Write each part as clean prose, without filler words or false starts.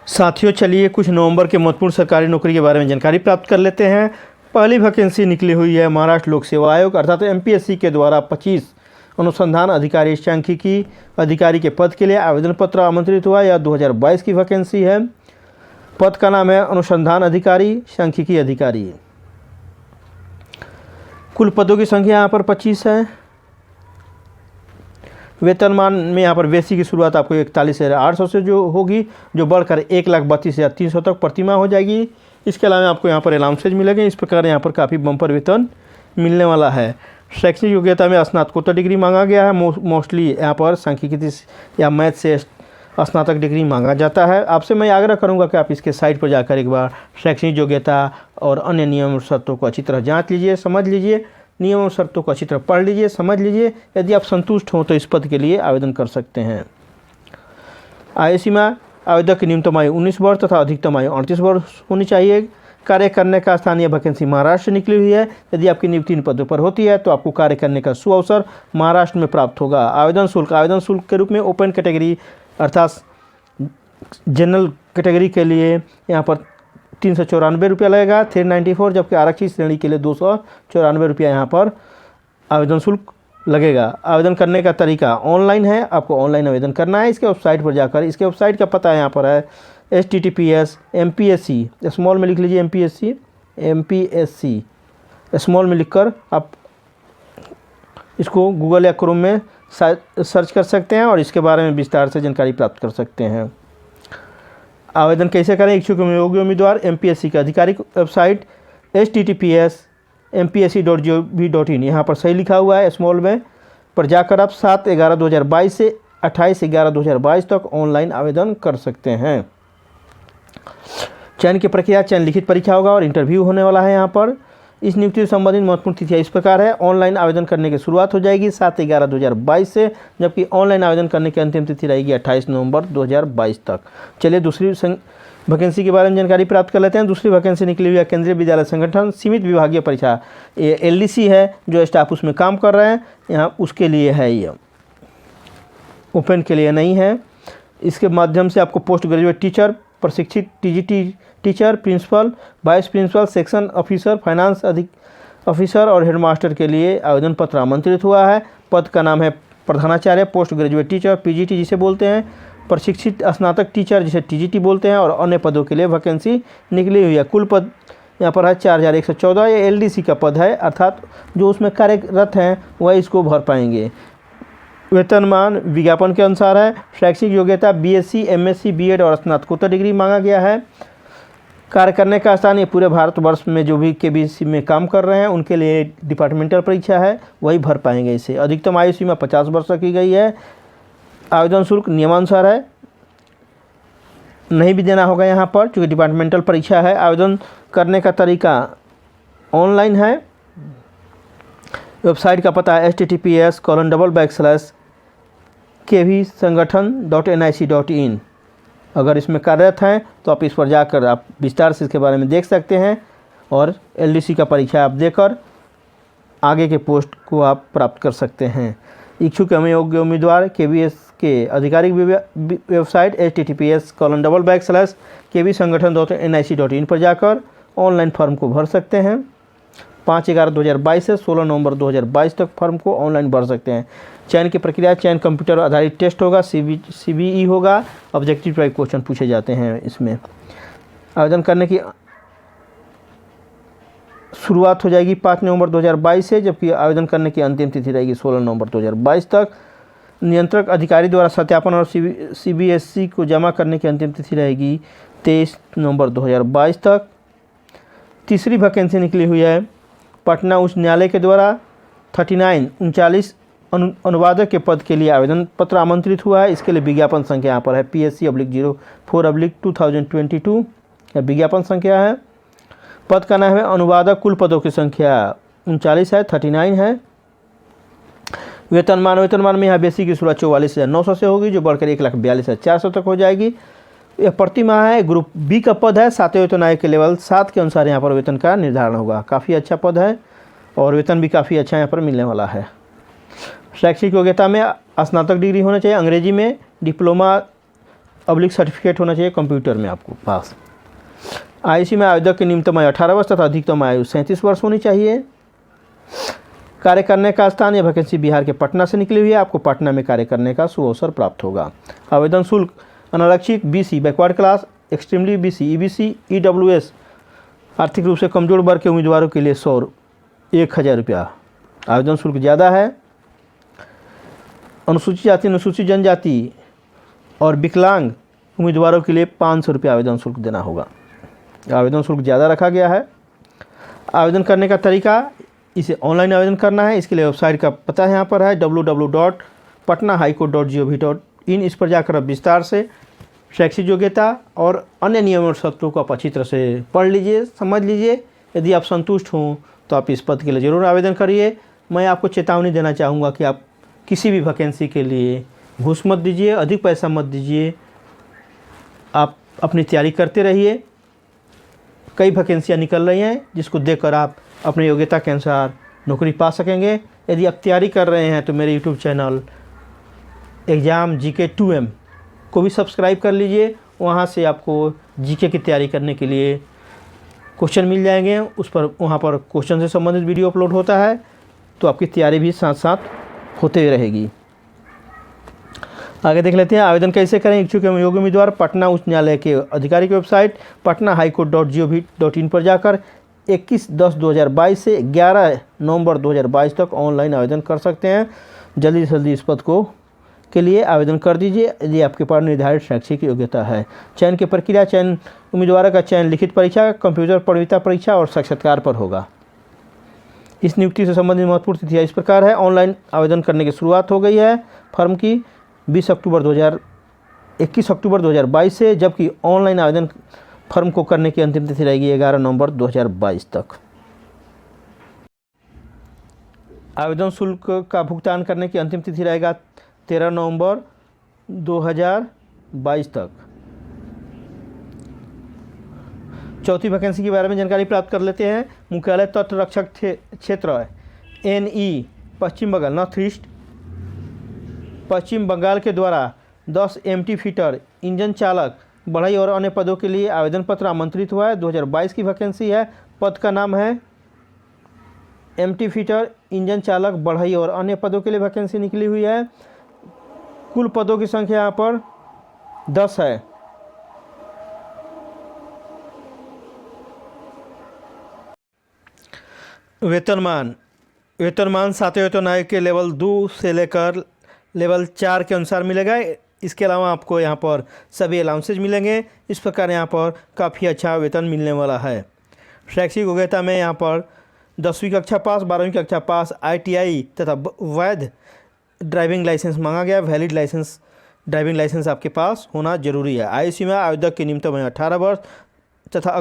साथियों, चलिए कुछ नवंबर के महत्वपूर्ण सरकारी नौकरी के बारे में जानकारी प्राप्त कर लेते हैं। पहली वैकेंसी निकली हुई है महाराष्ट्र लोक सेवा आयोग अर्थात एमपीएससी के द्वारा 25 अनुसंधान अधिकारी सांख्यिकी अधिकारी के पद के लिए आवेदन पत्र आमंत्रित हुआ। यह 2022 की वैकेंसी है। पद का नाम है अनुसंधान अधिकारी सांख्यिकी अधिकारी। कुल पदों की संख्या यहाँ पर 25 है। वेतनमान में यहाँ पर बेसिक की शुरुआत आपको 41,800 से जो होगी, जो बढ़कर 1,32,300 तक प्रतिमाह हो जाएगी। इसके अलावा आपको यहाँ पर अलाउंसेज मिलेंगे। इस प्रकार यहाँ पर काफ़ी बम्पर वेतन मिलने वाला है। शैक्षणिक योग्यता में स्नातकोत्तर डिग्री मांगा गया है। मोस्टली यहाँ पर सांख्यिकी या मैथ से स्नातक डिग्री मांगा जाता है। आपसे मैं आग्रह करूँगा कि आप इसके साइट पर जाकर एक बार शैक्षणिक योग्यता और अन्य नियम और शर्तों को अच्छी तरह जाँच लीजिए, समझ लीजिए, नियम और शर्तों को अच्छी तरह पढ़ लीजिए, समझ लीजिए। यदि आप संतुष्ट हों तो इस पद के लिए आवेदन कर सकते हैं। आयु सीमा, आवेदक की न्यूनतम आयु 19 वर्ष तथा अधिकतम आयु 38 वर्ष होनी चाहिए। कार्य करने का स्थानीय वैकेंसी महाराष्ट्र से निकली हुई है। यदि आपकी नियुक्ति इन पदों पर होती है तो आपको कार्य करने का सुअवसर महाराष्ट्र में प्राप्त होगा। आवेदन शुल्क के रूप में ओपन कैटेगरी अर्थात जनरल कैटेगरी के लिए यहाँ पर 394 रुपया लगेगा, 394, जबकि आरक्षित श्रेणी के लिए 294 रुपया यहाँ पर आवेदन शुल्क लगेगा। आवेदन करने का तरीका ऑनलाइन है। आपको ऑनलाइन आवेदन करना है। इसके वेबसाइट पर जाकर, इसके वेबसाइट का पता यहाँ पर है https MPSC स्मॉल में लिख लीजिए, MPSC स्मॉल में लिखकर आप इसको गूगल या क्रोम में सर्च कर सकते हैं और इसके बारे में विस्तार से जानकारी प्राप्त कर सकते हैं। आवेदन कैसे करें? इच्छुक योग्य उम्मीदवार एमपीएससी का आधिकारिक वेबसाइट https mpsc.gov.in यहाँ पर सही लिखा हुआ है स्मॉल में पर जाकर आप 7/11/2022 से 28/11/2022 तक ऑनलाइन आवेदन कर सकते हैं। चयन की प्रक्रिया, चयन लिखित परीक्षा होगा और इंटरव्यू होने वाला है। यहाँ पर इस नियुक्ति से संबंधित महत्वपूर्ण तिथियां इस प्रकार है। ऑनलाइन आवेदन करने की शुरुआत हो जाएगी 7/11/2022 से, जबकि ऑनलाइन आवेदन करने की अंतिम तिथि रहेगी 28 नवंबर 2022 तक। चलिए दूसरी वैकेंसी के बारे में जानकारी प्राप्त कर लेते हैं। दूसरी वैकेंसी निकली हुई है केंद्रीय विद्यालय संगठन सीमित विभागीय परीक्षा, ये LDC है। जो स्टाफ उसमें काम कर रहे हैं यहाँ उसके लिए है, ये ओपन के लिए नहीं है। इसके माध्यम से आपको पोस्ट ग्रेजुएट टीचर, प्रशिक्षित TGT teacher, principal, vice principal, section officer, finance officer और हेडमास्टर के लिए आवेदन पत्र आमंत्रित हुआ है। पद का नाम है प्रधानाचार्य, पोस्ट ग्रेजुएट टीचर PGT जिसे बोलते हैं, प्रशिक्षित स्नातक टीचर जिसे TGT बोलते हैं, और अन्य पदों के लिए वैकेंसी निकली हुई है। कुल पद यहाँ पर है 4114। ये LDC का पद है, अर्थात जो उसमें कार्यरत हैं वह इसको भर पाएंगे। वेतनमान विज्ञापन के अनुसार है। शैक्षिक योग्यता BSc, MSc, B.Ed और स्नातकोत्तर डिग्री मांगा गया है। कार्य करने का स्थान ये पूरे भारतवर्ष में जो भी KBC में काम कर रहे हैं उनके लिए डिपार्टमेंटल परीक्षा है, वही भर पाएंगे इसे। अधिकतम आयु सीमा 50 वर्ष तक की गई है। आवेदन शुल्क नियमानुसार है, नहीं भी देना होगा यहाँ पर क्योंकि डिपार्टमेंटल परीक्षा है। आवेदन करने का तरीका ऑनलाइन है। वेबसाइट का पता है https://kvsangathan.nic.in। अगर इसमें कार्यरत हैं तो आप इस पर जाकर आप विस्तार से इसके बारे में देख सकते हैं और LDC का परीक्षा आप देकर आगे के पोस्ट को आप प्राप्त कर सकते हैं। इच्छुक योग्य उम्मीदवार KBS के आधिकारिक वेबसाइट https://kvsangathan.nic.in पर जाकर ऑनलाइन फॉर्म को भर सकते हैं। 5/11/2022 से 16 नवंबर 2022 तक फॉर्म को ऑनलाइन भर सकते हैं। चयन की प्रक्रिया, चयन कंप्यूटर आधारित टेस्ट होगा, CBE होगा, ऑब्जेक्टिव टाइप क्वेश्चन पूछे जाते हैं इसमें। आवेदन करने की शुरुआत हो जाएगी 5 नवंबर 2022 से, जबकि आवेदन करने की अंतिम तिथि रहेगी 16 नवंबर 2022 तक। नियंत्रक अधिकारी द्वारा सत्यापन और CBSC को जमा करने की अंतिम तिथि रहेगी 23 नवंबर 2022 तक। तीसरी वैकेंसी निकली हुई है पटना उच्च न्यायालय के द्वारा 39 अनुवादक के पद के लिए आवेदन पत्र आमंत्रित हुआ है। इसके लिए विज्ञापन संख्या यहाँ पर है PSC/04/2022 यह विज्ञापन संख्या है। पद का नाम है अनुवादक। कुल पदों की संख्या 39 है, 39 है। वेतनमान में यहाँ बेसिक की शुरुआत 44,900 से होगी, जो बढ़कर 1,42,400 तक हो जाएगी। यह प्रति माह है। ग्रुप B का पद है। 7वें वेतन आयोग के लेवल 7 के अनुसार यहाँ पर वेतन का निर्धारण होगा। काफ़ी अच्छा पद है और वेतन भी काफ़ी अच्छा यहाँ पर मिलने वाला है। शैक्षिक योग्यता में स्नातक डिग्री होना चाहिए अंग्रेजी में, डिप्लोमा अब्लिक सर्टिफिकेट होना चाहिए कंप्यूटर में आपको पास। आईसी में आवेदक की न्यूनतम आयु 18 वर्ष तथा अधिकतम आयु 37 वर्ष होनी चाहिए। कार्य करने का स्थान, यह वैकेंसी बिहार के पटना से निकली हुई है। आपको पटना में कार्य करने का सुअवसर प्राप्त होगा। आवेदन शुल्क अनारक्षित, BC, backward class, extremely BC, EBC, EWS, आर्थिक रूप से कमजोर वर्ग के उम्मीदवारों के लिए 1,000 रुपया आवेदन शुल्क ज़्यादा है। अनुसूचित जाति, अनुसूचित जनजाति और विकलांग उम्मीदवारों के लिए 500 रुपये आवेदन शुल्क देना होगा। आवेदन शुल्क ज़्यादा रखा गया है। आवेदन करने का तरीका, इसे ऑनलाइन आवेदन करना है। इसके लिए वेबसाइट का पता यहाँ पर है www.patnahighcourt.gov.in। इस पर जाकर आप विस्तार से शैक्षिक योग्यता और अन्य नियमों और शर्तों को आप अच्छी तरह से पढ़ लीजिए, समझ लीजिए। यदि आप संतुष्ट हों तो आप इस पद के लिए ज़रूर आवेदन करिए। मैं आपको चेतावनी देना चाहूँगा कि आप किसी भी वैकेंसी के लिए घूस मत दीजिए, अधिक पैसा मत दीजिए। आप अपनी तैयारी करते रहिए। कई वैकेंसियाँ निकल रही हैं जिसको देखकर आप अपनी योग्यता के अनुसार नौकरी पा सकेंगे। यदि आप तैयारी कर रहे हैं तो मेरे YouTube channel exam GK 2M को भी सब्सक्राइब कर लीजिए। वहाँ से आपको जीके की तैयारी करने के लिए क्वेश्चन मिल जाएंगे। उस पर वहाँ पर क्वेश्चन से संबंधित वीडियो अपलोड होता है, तो आपकी तैयारी भी साथ साथ होते हुए रहेगी। आगे देख लेते हैं आवेदन कैसे करें। इच्छुक एवं योग्य उम्मीदवार पटना उच्च न्यायालय के आधिकारिक वेबसाइट patnahighcourt.gov.in पर जाकर 21/10/2022 से 11 नवंबर 2022 तक ऑनलाइन आवेदन कर सकते हैं। जल्दी से जल्दी इस पद को के लिए आवेदन कर दीजिए यदि आपके पास निर्धारित शैक्षिक योग्यता है। चयन की प्रक्रिया, चयन उम्मीदवारों का चयन लिखित परीक्षा, कंप्यूटर प्रवीणता परीक्षा और साक्षात्कार पर होगा। इस नियुक्ति से संबंधित महत्वपूर्ण तिथियां इस प्रकार है। ऑनलाइन आवेदन करने की शुरुआत हो गई है फर्म की 21 अक्टूबर 2022 से, जबकि ऑनलाइन आवेदन फर्म को करने की अंतिम तिथि रहेगी 11 नवंबर 2022 तक। आवेदन शुल्क का भुगतान करने की अंतिम तिथि रहेगा 13 नवंबर 2022 तक। चौथी वैकेंसी के बारे में जानकारी प्राप्त कर लेते हैं। मुख्यालय तट रक्षक क्षेत्र NE पश्चिम बंगाल, नॉर्थ ईस्ट पश्चिम बंगाल के द्वारा 10 MT फीटर इंजन चालक बढ़ई और अन्य पदों के लिए आवेदन पत्र आमंत्रित हुआ है। 2022 की वैकेंसी है। पद का नाम है MT फीटर इंजन चालक बढ़ई और अन्य पदों के लिए वैकेंसी निकली हुई है। कुल पदों की संख्या यहाँ पर 10 है। वेतनमान 7वें वेतन आयोग के लेवल 2 से लेकर लेवल 4 के अनुसार मिलेगा। इसके अलावा आपको यहाँ पर सभी अलाउंसेज मिलेंगे। इस प्रकार यहाँ पर काफ़ी अच्छा वेतन मिलने वाला है। शैक्षिक योग्यता में यहाँ पर 10वीं कक्षा पास, 12वीं कक्षा पास, ITI तथा वैध ड्राइविंग लाइसेंस मांगा गया। वैलिड लाइसेंस ड्राइविंग लाइसेंस आपके पास होना जरूरी है। आयु सीमा, आवेदक की न्यूनतम आयु 18 वर्ष तथा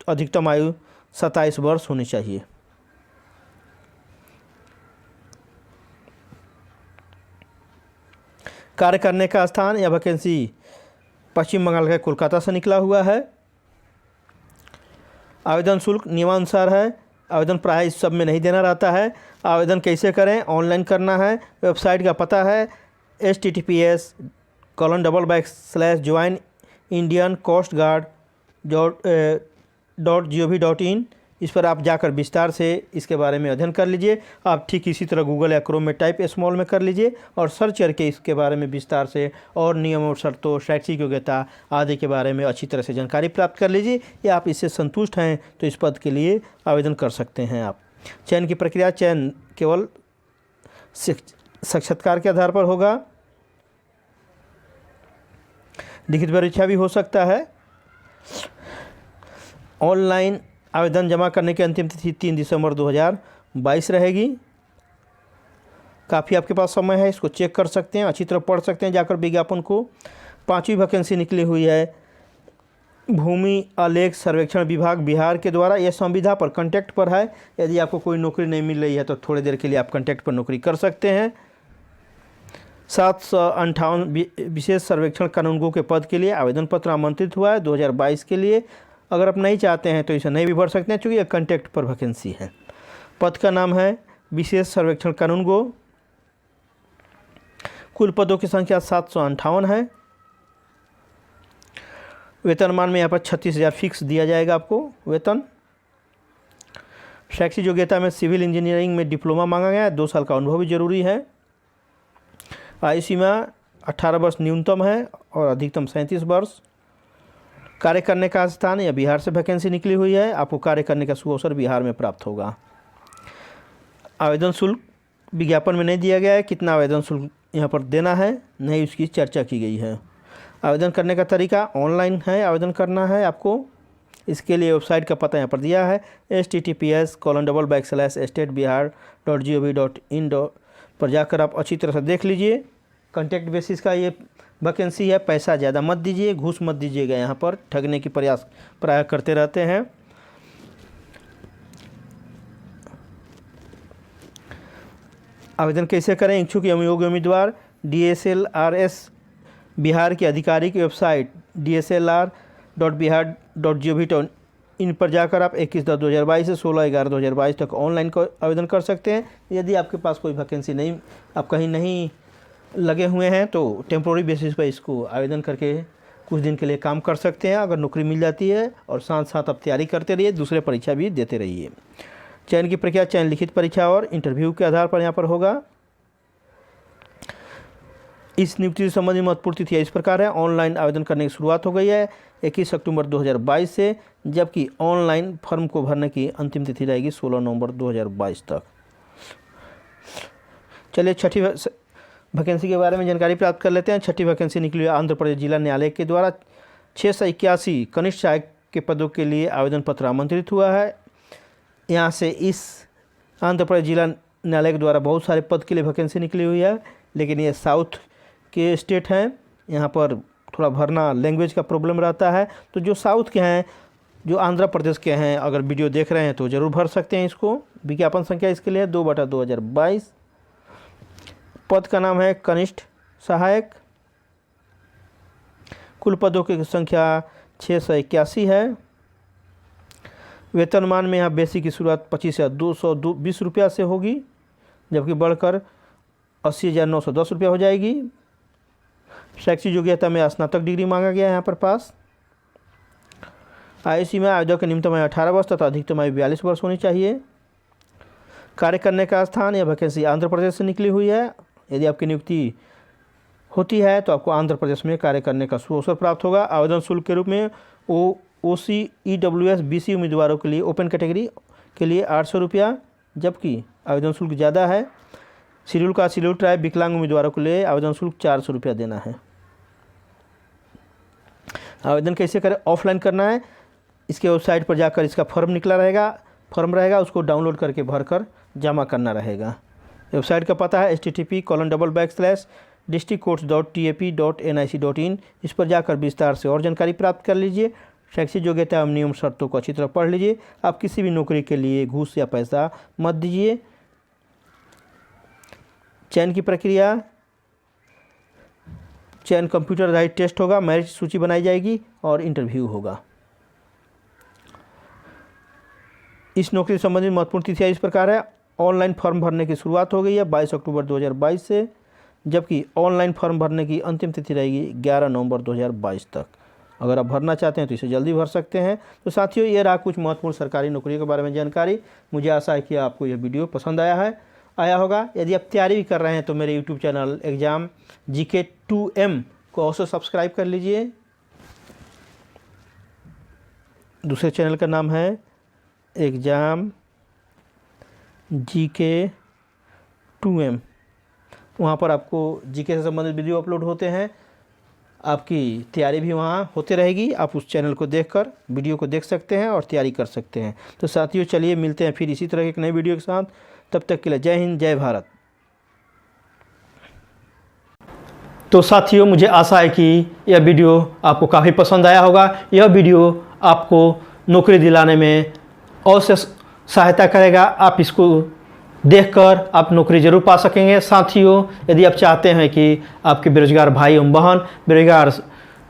अधिकतम आयु 27 वर्ष होनी चाहिए। कार्य करने का स्थान, यह वैकेंसी पश्चिम बंगाल के कोलकाता से निकला हुआ है। आवेदन शुल्क नियमानुसार है। आवेदन प्राय इस सब में नहीं देना रहता है। आवेदन कैसे करें? ऑनलाइन करना है। वेबसाइट का पता है https://joinindiancoastguard.gov.in। इस पर आप जाकर विस्तार से इसके बारे में अध्ययन कर लीजिए। आप ठीक इसी तरह गूगल या क्रोम में टाइप स्मॉल में कर लीजिए और सर्च करके इसके बारे में विस्तार से और नियमों, शर्तों, शैक्षिक योग्यता आदि के बारे में अच्छी तरह से जानकारी प्राप्त कर लीजिए। या आप इससे संतुष्ट हैं तो इस पद के लिए आवेदन कर सकते हैं आप। चयन की प्रक्रिया, चयन केवल साक्षात्कार के आधार पर होगा। लिखित परीक्षा भी हो सकता है। ऑनलाइन आवेदन जमा करने की अंतिम तिथि 3 दिसंबर 2022 रहेगी। काफ़ी आपके पास समय है, इसको चेक कर सकते हैं, अच्छी तरह पढ़ सकते हैं जाकर विज्ञापन को। 5वीं वैकेंसी निकली हुई है भूमि अलेख सर्वेक्षण विभाग बिहार के द्वारा। यह संविदा पर कॉन्टैक्ट पर है। यदि आपको कोई नौकरी नहीं मिल रही है तो थोड़ी देर के लिए आप कॉन्टैक्ट पर नौकरी कर सकते हैं। 758 विशेष सर्वेक्षण कानूनगो के पद के लिए आवेदन पत्र आमंत्रित हुआ है 2022 के लिए। अगर आप नहीं चाहते हैं तो इसे नहीं भी भर सकते हैं, चूँकि यह कॉन्टैक्ट पर वैकेंसी है। पद का नाम है विशेष सर्वेक्षण कानूनगो। कुल पदों की संख्या 758 है। वेतनमान में यहाँ पर 36,000 फिक्स दिया जाएगा आपको वेतन। शैक्षिक योग्यता में सिविल इंजीनियरिंग में डिप्लोमा मांगा गया है, 2 साल का अनुभव भी जरूरी है। आयु सीमा 18 वर्ष न्यूनतम है और अधिकतम 37 वर्ष। कार्य करने का स्थान या बिहार से वैकेंसी निकली हुई है, आपको कार्य करने का सुअवसर बिहार में प्राप्त होगा। आवेदन शुल्क विज्ञापन में नहीं दिया गया है, कितना आवेदन शुल्क यहाँ पर देना है नहीं उसकी चर्चा की गई है। आवेदन करने का तरीका ऑनलाइन है, आवेदन करना है आपको। इसके लिए वेबसाइट का पता यहाँ पर दिया है https://statebihar.gov.in पर जाकर आप अच्छी तरह से देख लीजिए। कॉन्ट्रैक्ट बेसिस का ये वैकेंसी है, पैसा ज़्यादा मत दीजिए, घूस मत दीजिएगा, यहाँ पर ठगने की प्रयास प्राय करते रहते हैं। आवेदन कैसे करें? इच्छुक एवं योग्य उम्मीदवार DSLRS बिहार की आधिकारिक वेबसाइट dslr.bihar.gov.in पर जाकर आप 21/10/2022 से 16/11/2022 तक ऑनलाइन आवेदन कर सकते हैं। यदि आपके पास कोई वैकेंसी नहीं, आप कहीं नहीं लगे हुए हैं तो टेम्प्रोरी बेसिस पर इसको आवेदन करके कुछ दिन के लिए काम कर सकते हैं। अगर नौकरी मिल जाती है और साथ साथ आप तैयारी करते रहिए, दूसरे परीक्षा भी देते रहिए। चयन की प्रक्रिया चयन लिखित परीक्षा और इंटरव्यू के आधार पर यहाँ पर होगा। इस नियुक्ति से संबंधित महत्वपूर्ण तिथियां इस प्रकार है। ऑनलाइन आवेदन करने की शुरुआत हो गई है 21 अक्टूबर 2022 से, जबकि ऑनलाइन फॉर्म को भरने की अंतिम तिथि रहेगी 16 नवंबर 2022 तक। चलिए छठी वैकेंसी के बारे में जानकारी प्राप्त कर लेते हैं। छठी वैकेंसी निकली है आंध्र प्रदेश जिला न्यायालय के द्वारा। 681 कनिष्ठ सहायक के पदों के लिए आवेदन पत्र आमंत्रित हुआ है। यहाँ से इस आंध्र प्रदेश जिला न्यायालय के द्वारा बहुत सारे पद के लिए वैकेंसी निकली हुई है, लेकिन ये साउथ के स्टेट हैं, यहाँ पर थोड़ा भरना लैंग्वेज का प्रॉब्लम रहता है। तो जो साउथ के हैं, जो आंध्र प्रदेश के हैं, अगर वीडियो देख रहे हैं तो ज़रूर भर सकते हैं इसको। विज्ञापन संख्या इसके लिए 2/2022। पद का नाम है कनिष्ठ सहायक। कुल पदों की संख्या 681 है। वेतनमान में यहाँ बेसिक की शुरुआत 25,220 रुपया से होगी, जबकि बढ़कर 80,910 रुपया हो जाएगी। शैक्षिक योग्यता में स्नातक डिग्री मांगा गया है यहाँ पर पास। आयु सीमा आवेदक की न्यूनतम आयु 18 वर्ष तथा अधिकतम आयु 42 वर्ष होनी चाहिए। कार्य करने का स्थान या वैकेंसी आंध्र प्रदेश से निकली हुई है। यदि आपकी नियुक्ति होती है तो आपको आंध्र प्रदेश में कार्य करने का सुअवसर प्राप्त होगा। आवेदन शुल्क के रूप में OC EWS BC उम्मीदवारों के लिए ओपन कैटेगरी के लिए 800 रुपया, जबकि आवेदन शुल्क ज़्यादा है। शेड्यूल कास्ट शेड्यूल ट्राइब विकलांग उम्मीदवारों के लिए आवेदन शुल्क 400 रुपया देना है। आवेदन कैसे करें? ऑफलाइन करना है। इसके वेबसाइट पर जाकर इसका फॉर्म फॉर्म रहेगा, उसको डाउनलोड करके भरकर जमा करना रहेगा। वेबसाइट का पता है http://districtcourts.tap.nic.in। इस पर जाकर विस्तार से और जानकारी प्राप्त कर लीजिए। शैक्षिक योग्यता एवं नियम शर्तों को अच्छी तरह पढ़ लीजिए। आप किसी भी नौकरी के लिए घूस या पैसा मत दीजिए। चयन की प्रक्रिया, चयन कंप्यूटर आधारित टेस्ट होगा, मेरिट सूची बनाई जाएगी और इंटरव्यू होगा। इस नौकरी से संबंधित महत्वपूर्ण तिथियां इस प्रकार है। ऑनलाइन फॉर्म भरने की शुरुआत हो गई है 22 अक्टूबर 2022 से, जबकि ऑनलाइन फॉर्म भरने की अंतिम तिथि रहेगी 11 नवंबर 2022 तक। अगर आप भरना चाहते हैं तो इसे जल्दी भर सकते हैं। तो साथियों, ये रहा कुछ महत्वपूर्ण सरकारी नौकरियों के बारे में जानकारी। मुझे आशा है कि आपको यह वीडियो पसंद आया होगा। यदि आप तैयारी भी कर रहे हैं तो मेरे YouTube channel exam GK 2M को अवश्य सब्सक्राइब कर लीजिए। दूसरे चैनल का नाम है एग्ज़ाम GK 2M। वहाँ पर आपको GK से संबंधित वीडियो अपलोड होते हैं। आपकी तैयारी भी वहाँ होती रहेगी। आप उस चैनल को देखकर वीडियो को देख सकते हैं और तैयारी कर सकते हैं। तो साथियों, चलिए मिलते हैं फिर इसी तरह के एक नए वीडियो के साथ। तब तक के लिए जय हिंद, जय भारत। तो साथियों, मुझे आशा है कि यह वीडियो आपको काफ़ी पसंद आया होगा। यह वीडियो आपको नौकरी दिलाने में अवश्य सहायता करेगा। आप इसको देखकर आप नौकरी जरूर पा सकेंगे। साथियों, यदि आप चाहते हैं कि आपके बेरोजगार भाई एवं बहन, बेरोजगार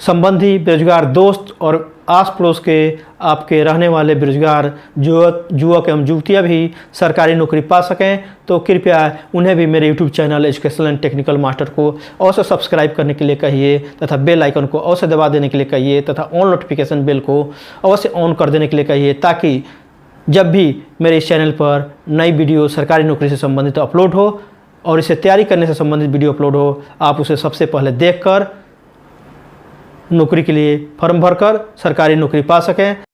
संबंधी, बेरोजगार दोस्त और आस पड़ोस के आपके रहने वाले बेरोजगार युवक एवं युवतियाँ भी सरकारी नौकरी पा सकें, तो कृपया उन्हें भी मेरे YouTube channel educational and technical master को अवश्य सब्सक्राइब करने के लिए कहिए तथा बेल आइकन को अवश्य दबा देने के लिए कहिए तथा ऑन नोटिफिकेशन बेल को अवश्य ऑन कर देने के लिए कहिए, ताकि जब भी मेरे इस चैनल पर नई वीडियो सरकारी नौकरी से संबंधित अपलोड हो और इसे तैयारी करने से संबंधित वीडियो अपलोड हो, आप उसे सबसे पहले देखकर नौकरी के लिए फॉर्म भरकर सरकारी नौकरी पा सकें।